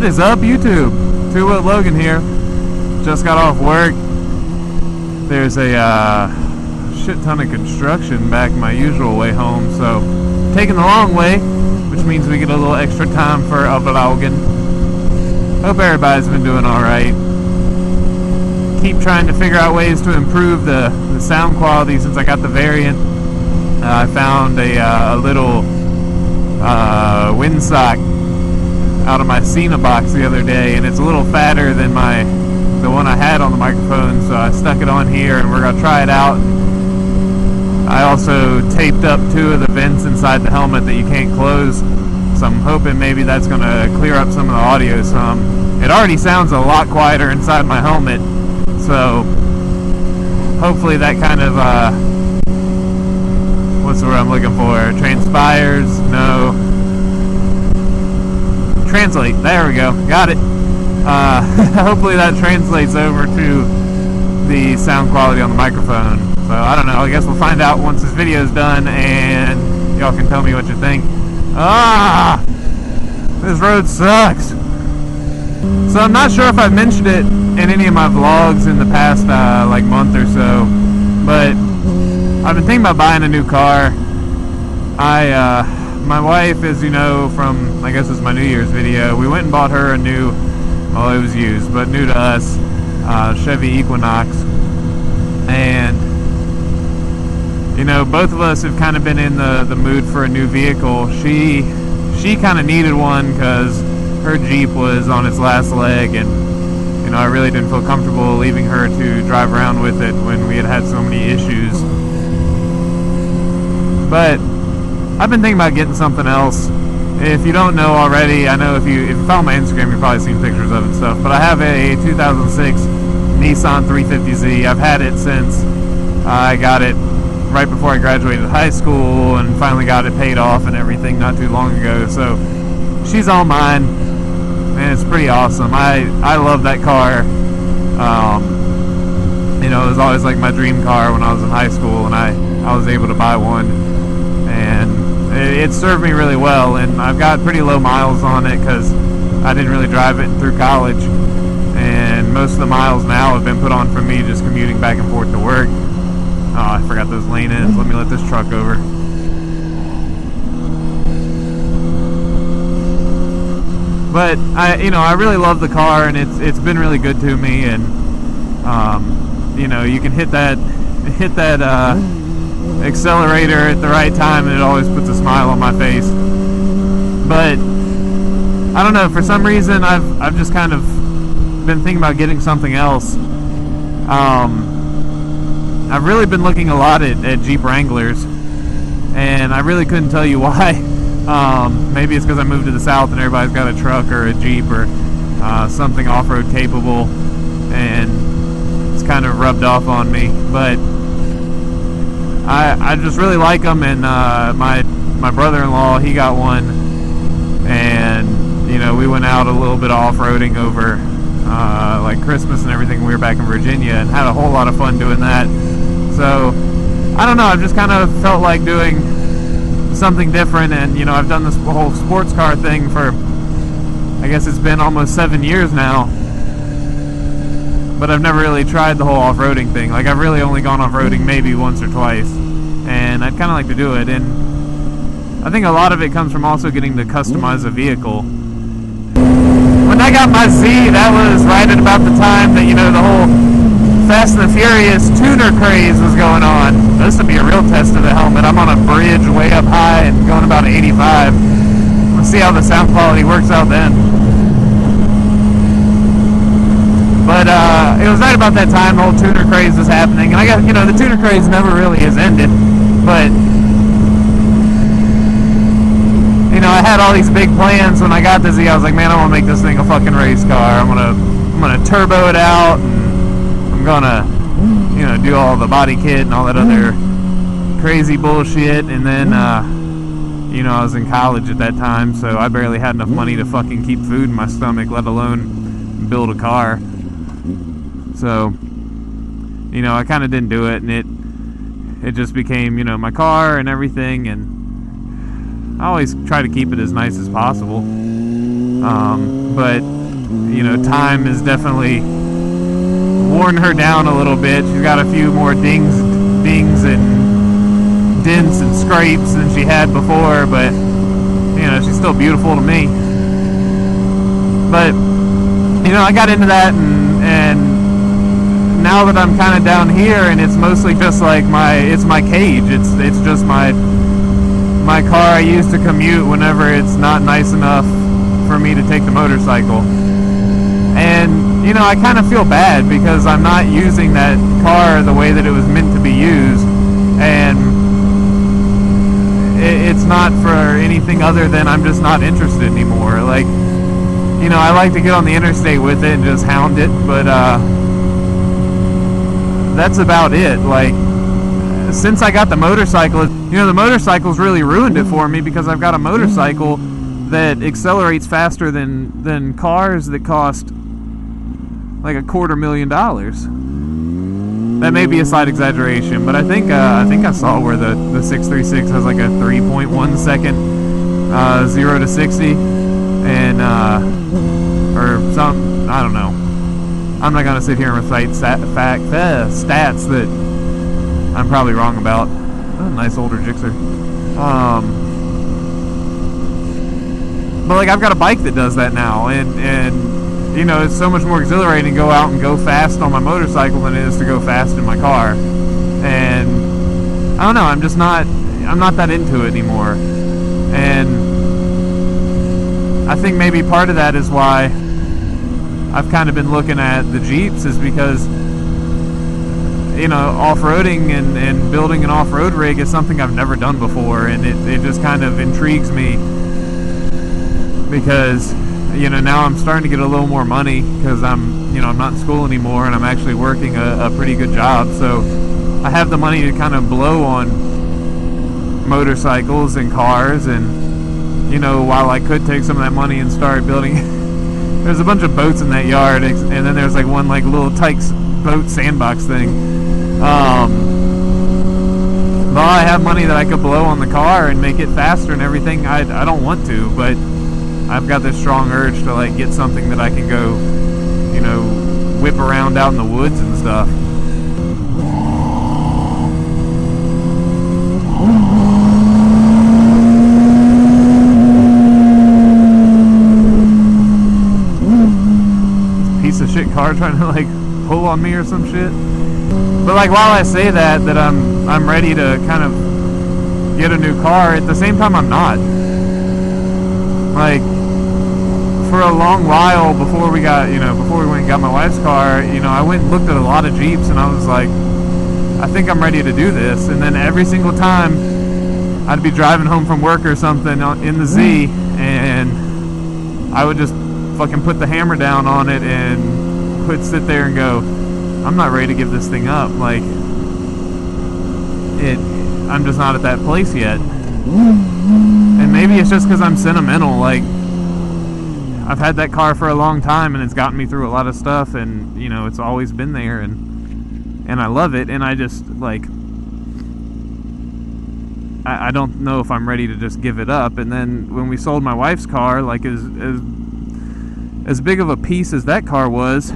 What is up, YouTube? Two-Wheel Logan here. Just got off work. There's a shit ton of construction back my usual way home, so taking the long way, which means we get a little extra time for a vlogging. Hope everybody's been doing alright. Keep trying to figure out ways to improve the sound quality since I got the variant. I found a little windsock out of my Cena box the other day, and it's a little fatter than the one I had on the microphone, so I stuck it on here and we're going to try it out. I also taped up 2 of the vents inside the helmet that you can't close, so I'm hoping maybe that's going to clear up some of the audio some. It already sounds a lot quieter inside my helmet, so hopefully that kind of, what's the word I'm looking for? Transpires? No. Translate. There we go. Got it. Hopefully that translates over to the sound quality on the microphone. So I don't know. I guess we'll find out once this video's done and y'all can tell me what you think. This road sucks. So I'm not sure if I've mentioned it in any of my vlogs in the past like month or so, but I've been thinking about buying a new car. My wife, as you know from, I guess it's my New Year's video, we went and bought her a new, well, it was used, but new to us, Chevy Equinox. And, you know, both of us have kind of been in the mood for a new vehicle. She kind of needed one because her Jeep was on its last leg, and, you know, I really didn't feel comfortable leaving her to drive around with it when we had so many issues. But I've been thinking about getting something else. If you don't know already, I know if you follow my Instagram, you've probably seen pictures of it and stuff, but I have a 2006 Nissan 350Z. I've had it since I got it right before I graduated high school and finally got it paid off and everything not too long ago. So she's all mine, and it's pretty awesome. I love that car. You know, it was always like my dream car when I was in high school, and I was able to buy one. And it served me really well, and I've got pretty low miles on it because I didn't really drive it through college, and most of the miles now have been put on from me just commuting back and forth to work. Oh, I forgot those lane ends. Let me let this truck over. But I really love the car, and it's been really good to me, and you know, you can hit that accelerator at the right time and it always puts a smile on my face. But I don't know, for some reason I've just kind of been thinking about getting something else. I've really been looking a lot at Jeep Wranglers, and I really couldn't tell you why. Maybe it's because I moved to the South and everybody's got a truck or a Jeep or something off-road capable, and it's kind of rubbed off on me. But I just really like them, and my brother-in-law, he got one, and you know, we went out a little bit off-roading over like Christmas and everything. We were back in Virginia and had a whole lot of fun doing that. So I don't know, I've just kind of felt like doing something different, and you know, I've done this whole sports car thing for, I guess it's been almost 7 years now, but I've never really tried the whole off-roading thing. Like, I've really only gone off-roading maybe once or twice, and I'd kind of like to do it. And I think a lot of it comes from also getting to customize a vehicle. When I got my Z, that was right at about the time that, you know, the whole Fast and the Furious tuner craze was going on. This would be a real test of the helmet. I'm on a bridge way up high and going about 85. Let's see how the sound quality works out then. But it was right about that time the whole tuner craze was happening, and I got, you know, the tuner craze never really has ended, but you know, I had all these big plans when I got the Z. I was like, man, I want to make this thing a fucking race car. I'm gonna turbo it out, and I'm gonna, you know, do all the body kit and all that other crazy bullshit. And then you know, I was in college at that time, so I barely had enough money to fucking keep food in my stomach, let alone build a car. So, you know, I kind of didn't do it, and it just became, you know, my car and everything, and I always try to keep it as nice as possible. but you know, time has definitely worn her down a little bit. She's got a few more dings and dents and scrapes than she had before, but you know, she's still beautiful to me. But you know, I got into that, and now that I'm kind of down here, and it's mostly just like it's my cage. It's just my car I use to commute whenever it's not nice enough for me to take the motorcycle. And you know, I kind of feel bad because I'm not using that car the way that it was meant to be used, and it's not for anything other than I'm just not interested anymore. Like, you know, I like to get on the interstate with it and just hound it, but that's about it. Like, since I got the motorcycle, you know, the motorcycle's really ruined it for me, because I've got a motorcycle that accelerates faster than cars that cost like $250,000. That may be a slight exaggeration, but I think I saw where the 636 has like a 3.1 second 0 to 60, and or some, I don't know. I'm not gonna sit here and recite stats that I'm probably wrong about. Oh, nice older Gixxer. But like, I've got a bike that does that now, and you know, it's so much more exhilarating to go out and go fast on my motorcycle than it is to go fast in my car. And I don't know, I'm not that into it anymore. And I think maybe part of that is why I've kind of been looking at the Jeeps, is because, you know, off-roading and building an off-road rig is something I've never done before, and it just kind of intrigues me, because, you know, now I'm starting to get a little more money because I'm not in school anymore, and I'm actually working a pretty good job, so I have the money to kind of blow on motorcycles and cars. And you know, while I could take some of that money and start building there's a bunch of boats in that yard, and then there's like one like little Tykes boat sandbox thing. Well, I have money that I could blow on the car and make it faster and everything. I don't want to, but I've got this strong urge to like get something that I can go, you know, whip around out in the woods and stuff. This piece of shit car trying to like pull on me or some shit. But like, while I say that I'm ready to kind of get a new car, at the same time I'm not. Like, for a long while before we went and got my wife's car, you know, I went and looked at a lot of Jeeps, and I was like, I think I'm ready to do this. And then every single time I'd be driving home from work or something in the Z, and I would just fucking put the hammer down on it and sit there and go, I'm not ready to give this thing up. Like, I'm just not at that place yet. And maybe it's just because I'm sentimental. Like, I've had that car for a long time, and it's gotten me through a lot of stuff, and you know, it's always been there, and I love it. And I just like, I don't know if I'm ready to just give it up. And then when we sold my wife's car, like, as big of a piece as that car was,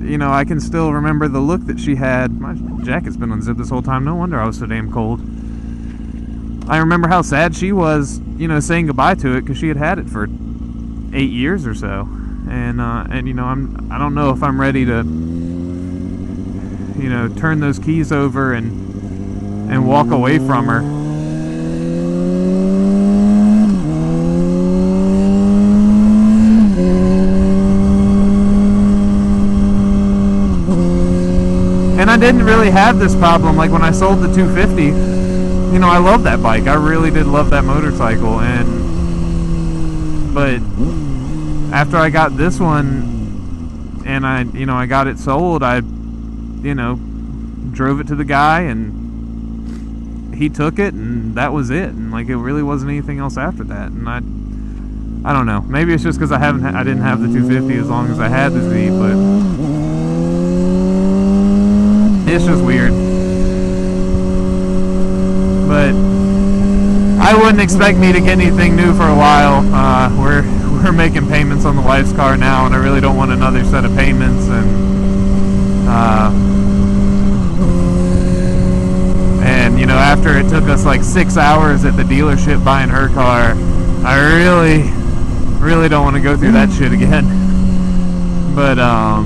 you know, I can still remember the look that she had. My jacket's been unzipped this whole time. No wonder I was so damn cold. I remember how sad she was, you know, saying goodbye to it, because she had it for 8 years or so. And you know, I don't know if I'm ready to, you know, turn those keys over and walk away from her. And I didn't really have this problem. Like, when I sold the 250, you know, I love that bike. I really did love that motorcycle. But after I got this one and I got it sold, I, you know, drove it to the guy, and he took it, and that was it. And like, it really wasn't anything else after that. And I don't know. Maybe it's just because I didn't have the 250 as long as I had the Z, but it's just weird. But I wouldn't expect me to get anything new for a while. we're making payments on the wife's car now, and I really don't want another set of payments. And you know, after it took us like 6 hours at the dealership buying her car, I really don't want to go through that shit again. But I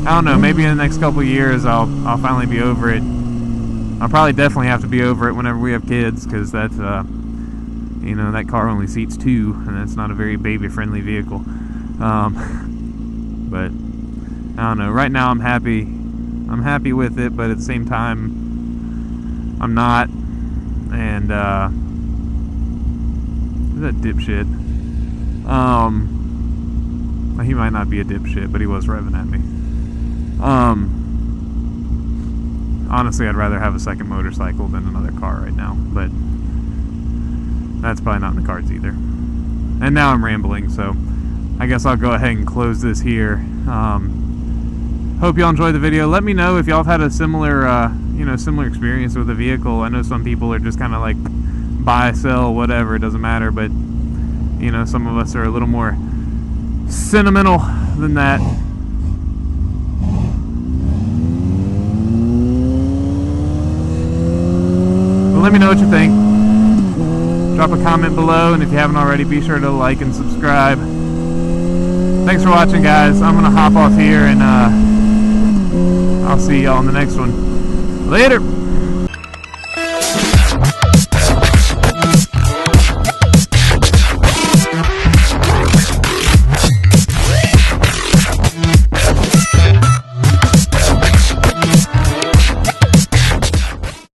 don't know, maybe in the next couple of years I'll finally be over it. I'll probably definitely have to be over it whenever we have kids, because that's you know, that car only seats 2, and it's not a very baby friendly vehicle. But I don't know, right now I'm happy with it, but at the same time I'm not. And that dipshit, he might not be a dipshit, but he was revving at me. Honestly, I'd rather have a second motorcycle than another car right now, but that's probably not in the cards either. And now I'm rambling, so I guess I'll go ahead and close this here. Hope y'all enjoyed the video. Let me know if y'all have had a similar, you know, similar experience with a vehicle. I know some people are just kind of like buy, sell, whatever, it doesn't matter, but you know, some of us are a little more sentimental than that. But let me know what you think. Drop a comment below, and if you haven't already, be sure to like and subscribe. Thanks for watching, guys. I'm gonna hop off here, and I'll see y'all in the next one. Later.